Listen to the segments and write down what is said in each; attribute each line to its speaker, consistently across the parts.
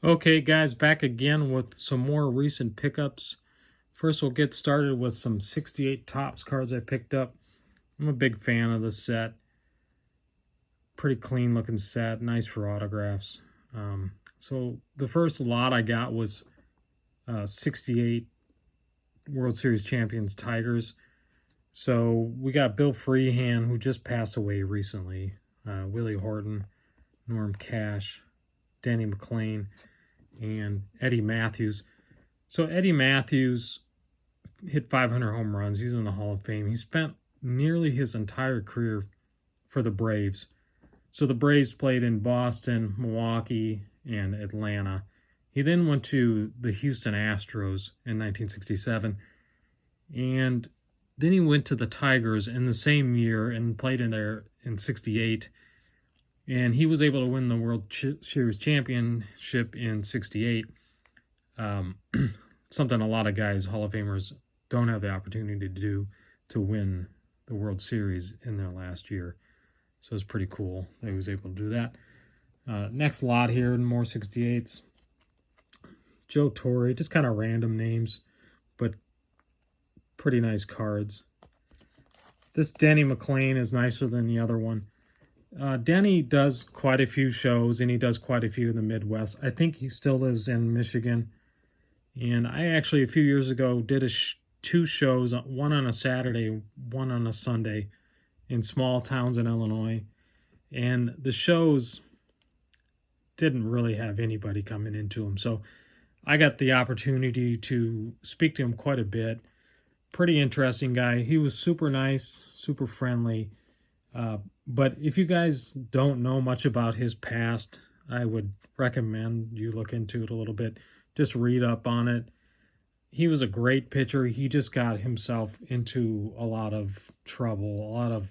Speaker 1: Okay, guys, back again with some more recent pickups. First, we'll get started with some 68 Topps cards I picked up. I'm a big fan of this set. Pretty clean looking set, nice for autographs. So the first lot I got was 68 World Series champions Tigers. So we got Bill Freehan, who just passed away recently, Willie Horton, Norm Cash, Danny Mclean, and Eddie Matthews. So Eddie Matthews hit 500 home runs. He's in the Hall of Fame. He spent nearly his entire career for the Braves. So the Braves played in Boston, Milwaukee, and Atlanta. He then went to the Houston Astros in 1967. And then he went to the Tigers in the same year and played in there in 68. And he was able to win the World Series championship in 68. Something a lot of guys, Hall of Famers, don't have the opportunity to do, to win the World Series in their last year. So it's pretty cool that he was able to do that. Next lot here, more 68s. Joe Torre, just kind of random names, but pretty nice cards. This Danny Mclean is nicer than the other one. Danny does quite a few shows, and he does quite a few in the Midwest. I think he still lives in Michigan. And I actually, a few years ago, did two shows, one on a Saturday, one on a Sunday, in small towns in Illinois. And the shows didn't really have anybody coming into them. So I got the opportunity to speak to him quite a bit. Pretty interesting guy. He was super nice, super friendly. But if you guys don't know much about his past, I would recommend you look into it a little bit. Just read up on it. He was a great pitcher. He just got himself into a lot of trouble, a lot of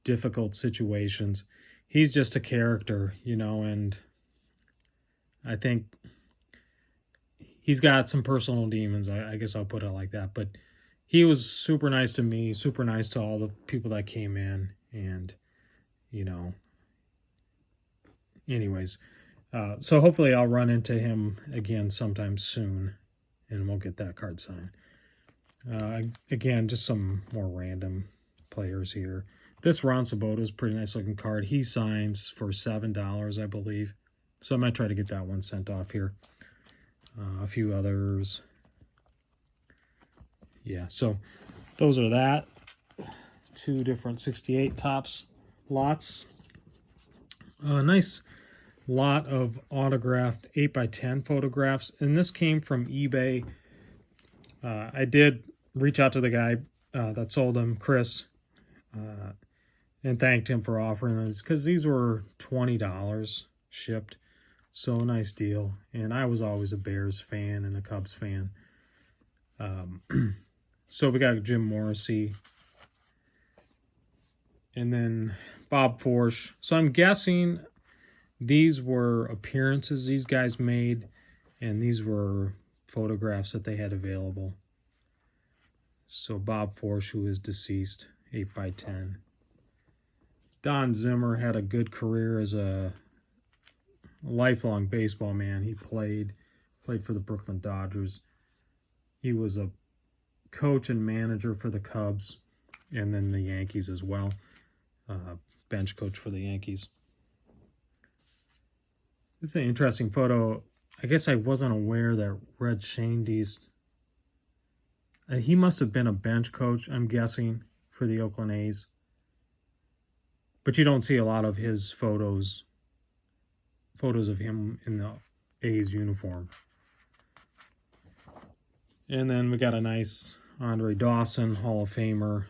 Speaker 1: difficult situations. He's just a character, and I think he's got some personal demons. I guess I'll put it like that. But he was super nice to me, super nice to all the people that came in. And, anyways, so hopefully I'll run into him again sometime soon, and we'll get that card signed. Again, just some more random players here. This Ron Sabota is a pretty nice looking card. He signs for $7, I believe. So I might try to get that one sent off here. A few others. Yeah, so those are that. Two different 68 Topps lots. A nice lot of autographed 8x10 photographs, and this came from eBay. I did reach out to the guy that sold them, Chris, and thanked him for offering those, because these were $20 shipped. So nice deal. And I was always a Bears fan and a Cubs fan. So we got Jim Morrissey. And then Bob Forsch. So I'm guessing these were appearances these guys made, and these were photographs that they had available. So Bob Forsch, who is deceased, 8x10. Don Zimmer had a good career as a lifelong baseball man. He played for the Brooklyn Dodgers. He was a coach and manager for the Cubs, and then the Yankees as well. Bench coach for the Yankees. This is an interesting photo. I guess I wasn't aware that Red Shandy's, he must have been a bench coach, I'm guessing, for the Oakland A's. But you don't see a lot of his photos of him in the A's uniform. And then we got a nice Andre Dawson, Hall of Famer,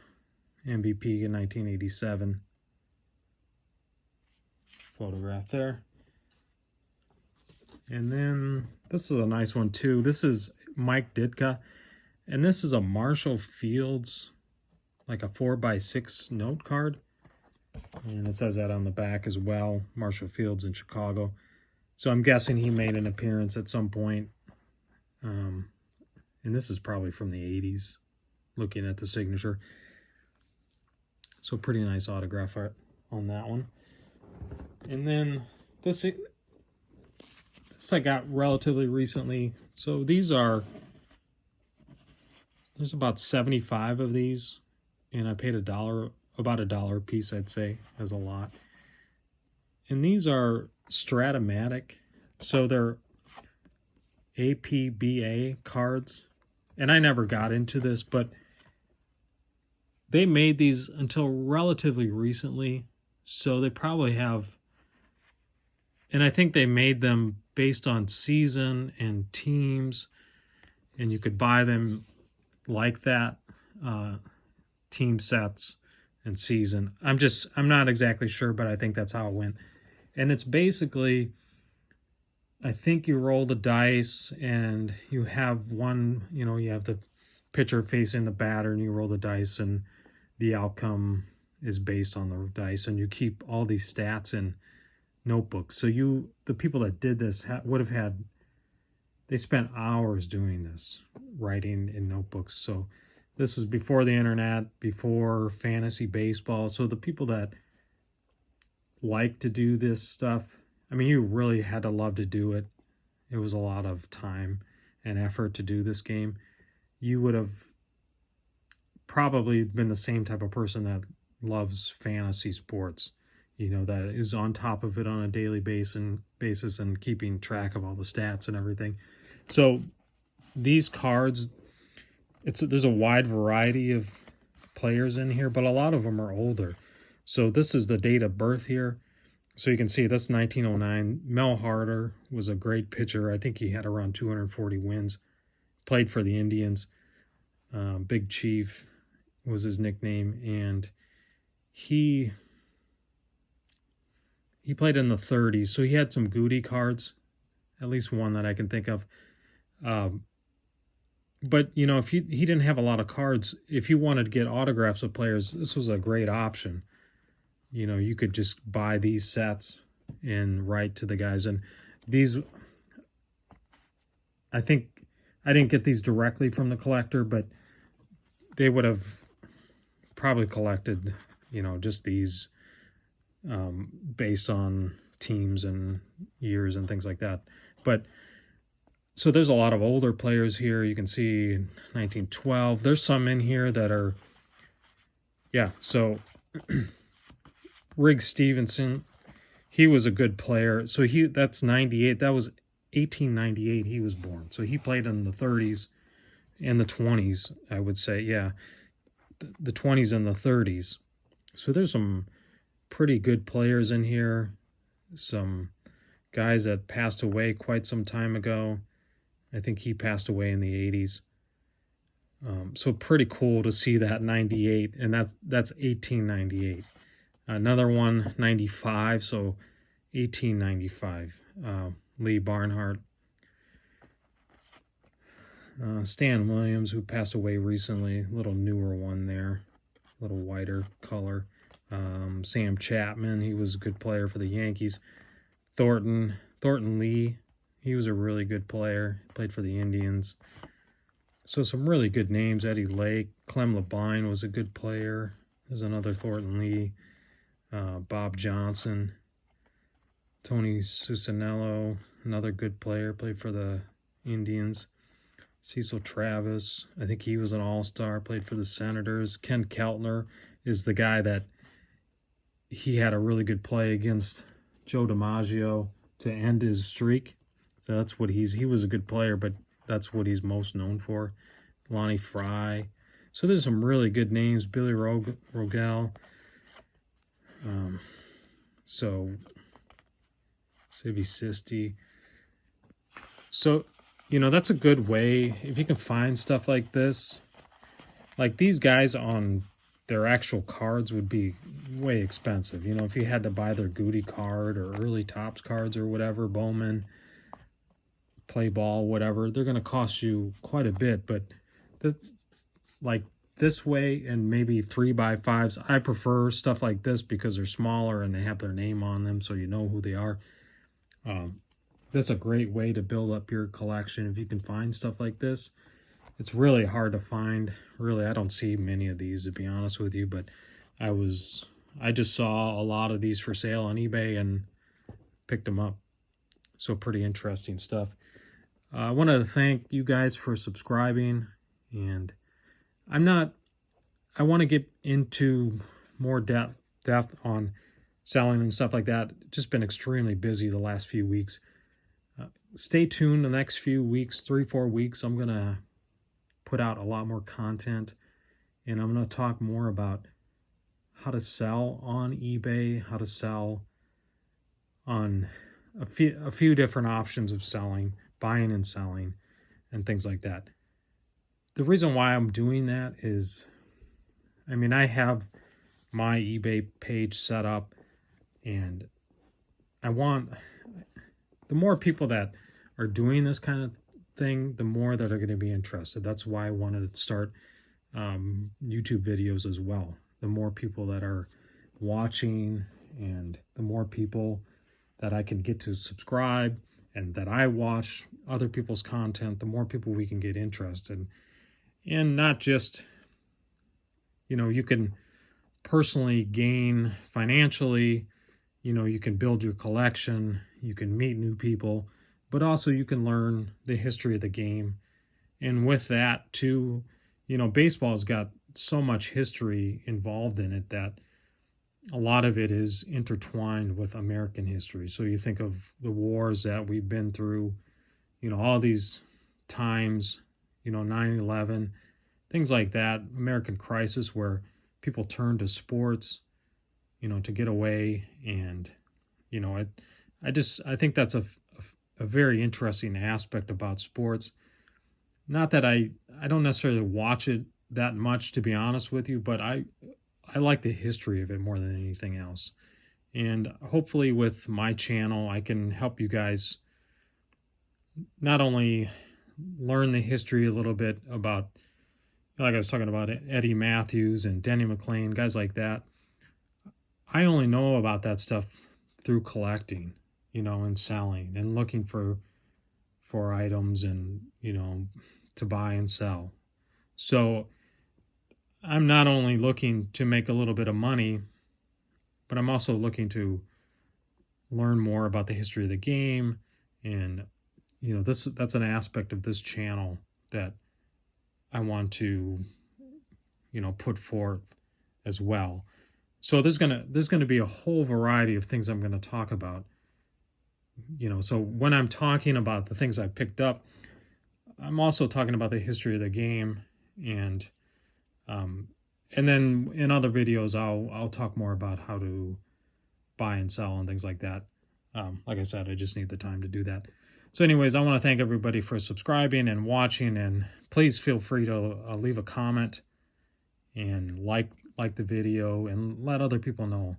Speaker 1: MVP in 1987. Photograph there. And then this is a nice one too. This is Mike Ditka, and this is a Marshall Fields, like a 4x6 note card, and it says that on the back as well. Marshall Fields in Chicago. So I'm guessing he made an appearance at some point. And this is probably from the 80s, looking at the signature. So pretty nice autograph art on that one. And then this This I got relatively recently. So these are, there's about 75 of these, and I paid $1, about $1 a piece, I'd say, as a lot. And these are Stratomatic, so they're APBA cards. And I never got into this, but they made these until relatively recently, so they probably have, and I think they made them based on season and teams, and you could buy them like that, team sets and season. I'm not exactly sure, but I think that's how it went. And it's basically, I think you roll the dice and you have one, you have the pitcher facing the batter and you roll the dice and the outcome is based on the dice, and you keep all these stats in notebooks. So the people that did this they spent hours doing this, writing in notebooks. So this was before the internet, before fantasy baseball. So the people that like to do this stuff, I mean, you really had to love to do it. It was a lot of time and effort to do this game. You would have probably been the same type of person that loves fantasy sports, that is on top of it on a daily basis and keeping track of all the stats and everything. So these cards, there's a wide variety of players in here, but a lot of them are older. So this is the date of birth here. So you can see that's 1909. Mel Harder was a great pitcher. I think he had around 240 wins. Played for the Indians. Big Chief was his nickname, and he played in the 30s, so he had some Goody cards, at least one that I can think of. But if he didn't have a lot of cards, if you wanted to get autographs of players, this was a great option. You could just buy these sets and write to the guys. And these, I think, I didn't get these directly from the collector, but they would have probably collected, just these based on teams and years and things like that. But so there's a lot of older players here. You can see 1912. There's some in here that are, so Riggs Stevenson, he was a good player. So that's 98. That was 1898 he was born. So he played in the 30s and the 20s, I would say. Yeah, the 20s and the 30s. So there's some pretty good players in here. Some guys that passed away quite some time ago. I think he passed away in the 80s. So pretty cool to see that 98, and that's 1898. Another one, 95, so 1895. Lee Barnhart. Stan Williams, who passed away recently, a little newer one there, a little whiter color. Sam Chapman, he was a good player for the Yankees. Thornton Lee, he was a really good player, played for the Indians. So some really good names. Eddie Lake, Clem LeBine was a good player. There's another Thornton Lee. Bob Johnson, Tony Susanello, another good player, played for the Indians. Cecil Travis, I think he was an all-star, played for the Senators. Ken Keltner is the guy that he had a really good play against Joe DiMaggio to end his streak. So that's what he was a good player, but that's what he's most known for. Lonnie Fry. So there's some really good names. Billy Rogel. So Civi Sisti. So, that's a good way if you can find stuff like this. Like these guys on their actual cards would be way expensive. If you had to buy their Goody card or early Topps cards or whatever, Bowman, Play Ball, whatever, they're going to cost you quite a bit. But like this way, and maybe 3x5s, I prefer stuff like this because they're smaller and they have their name on them, so you know who they are. That's a great way to build up your collection if you can find stuff like this. It's really hard to find. Really, I don't see many of these, to be honest with you, but I just saw a lot of these for sale on eBay and picked them up. So pretty interesting stuff. I want to thank you guys for subscribing, and I want to get into more depth on selling and stuff like that. Just been extremely busy the last few weeks. Stay tuned the next few weeks, 3-4 weeks. I'm going to put out a lot more content, and I'm going to talk more about how to sell on eBay, how to sell on a few different options of selling, buying and selling, and things like that. The reason why I'm doing that is, I mean, I have my eBay page set up, and I want, the more people that are doing this kind of thing, the more that are going to be interested. That's why I wanted to start YouTube videos as well. The more people that are watching, and the more people that I can get to subscribe, and that I watch other people's content, the more people we can get interested. And not just, you can personally gain financially, you can build your collection, you can meet new people, but also you can learn the history of the game. And with that too, baseball's got so much history involved in it that a lot of it is intertwined with American history. So you think of the wars that we've been through, all these times, 9/11, things like that, American crisis, where people turn to sports, to get away. And, I think that's a very interesting aspect about sports. Not that I don't necessarily watch it that much, to be honest with you, but I like the history of it more than anything else. And hopefully with my channel, I can help you guys not only learn the history a little bit about, like I was talking about, Eddie Matthews and Denny Mclean, guys like that. I only know about that stuff through collecting, and selling and looking for items and, to buy and sell. So I'm not only looking to make a little bit of money, but I'm also looking to learn more about the history of the game. And, that's an aspect of this channel that I want to, put forth as well. So there's gonna be a whole variety of things I'm going to talk about. So when I'm talking about the things I picked up, I'm also talking about the history of the game, and then in other videos I'll talk more about how to buy and sell and things like that. Like I said, I just need the time to do that. So anyways, I want to thank everybody for subscribing and watching, and please feel free to leave a comment and like the video and let other people know,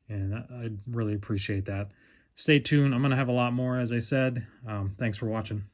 Speaker 1: and I'd really appreciate that. Stay tuned. I'm going to have a lot more, as I said. Thanks for watching.